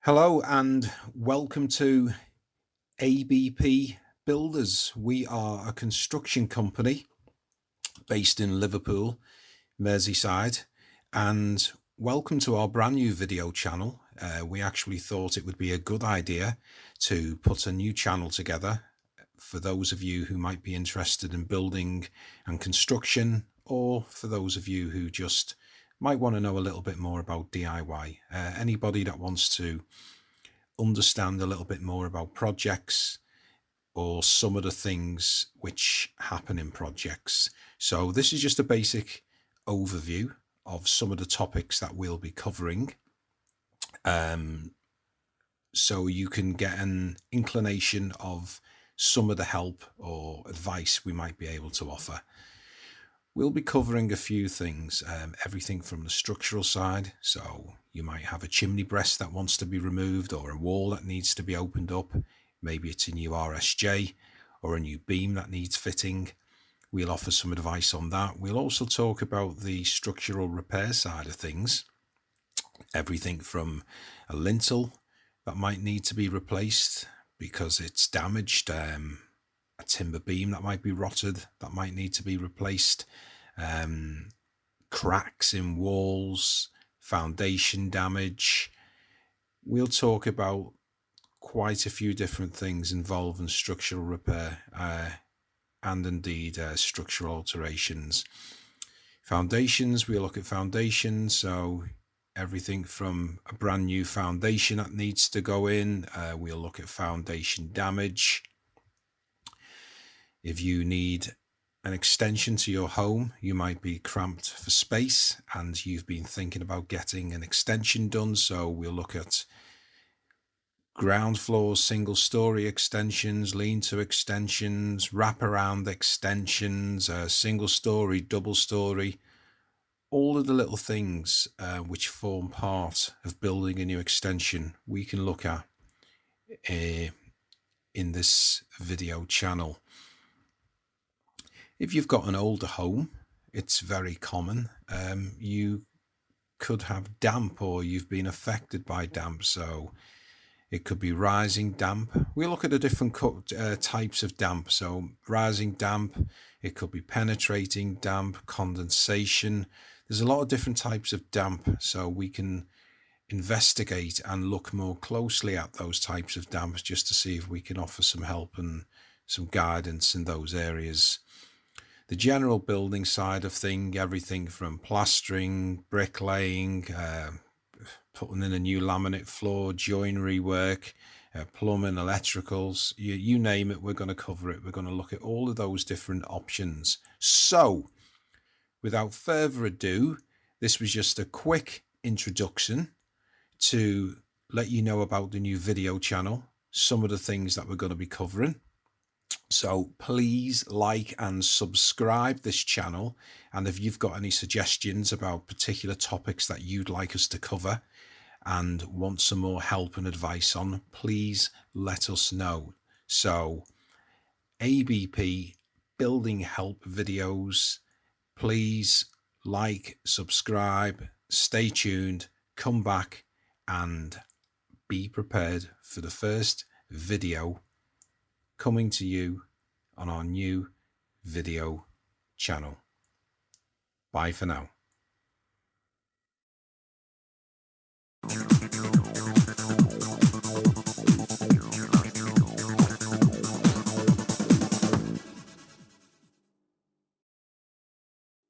Hello and welcome to ABP Builders. We are a construction company based in Liverpool, Merseyside, and welcome to our brand new video channel. We actually thought it would be a good idea to put a new channel together for those of you who might be interested in building and construction, or for those of you who just might want to know a little bit more about DIY. Anybody that wants to understand a little bit more about projects or some of the things which happen in projects. So this is just a basic overview of some of the topics that we'll be covering. So you can get an inclination of some of the help or advice we might be able to offer. We'll be covering a few things, everything from the structural side. So you might have a chimney breast that wants to be removed, or a wall that needs to be opened up. Maybe it's a new RSJ or a new beam that needs fitting. We'll offer some advice on that. We'll also talk about the structural repair side of things. Everything from a lintel that might need to be replaced because it's damaged, a timber beam that might be rotted that might need to be replaced, cracks in walls, foundation damage. We'll talk about quite a few different things involving structural repair and indeed structural alterations. Foundations, we'll look at foundations, so everything from a brand new foundation that needs to go in. We'll look at foundation damage. If you need an extension to your home, you might be cramped for space and you've been thinking about getting an extension done. So we'll look at ground floor, single story extensions, lean-to extensions, wraparound extensions, single story, double story, all of the little things which form part of building a new extension we can look at in this video channel. If you've got an older home, it's very common. You could have damp, or you've been affected by damp. So it could be rising damp. We look at the different types of damp. So rising damp, it could be penetrating damp, condensation. There's a lot of different types of damp. So we can investigate and look more closely at those types of damps just to see if we can offer some help and some guidance in those areas. The general building side of things, everything from plastering, bricklaying, putting in a new laminate floor, joinery work, plumbing, electricals, you name it, we're going to cover it. We're going to look at all of those different options. So without further ado, this was just a quick introduction to let you know about the new video channel, some of the things that we're going to be covering. So please like and subscribe this channel, and if you've got any suggestions about particular topics that you'd like us to cover and want some more help and advice on, please let us know. So ABP building help videos, please like, subscribe, stay tuned, come back and be prepared for the first video coming to you on our new video channel. Bye for now.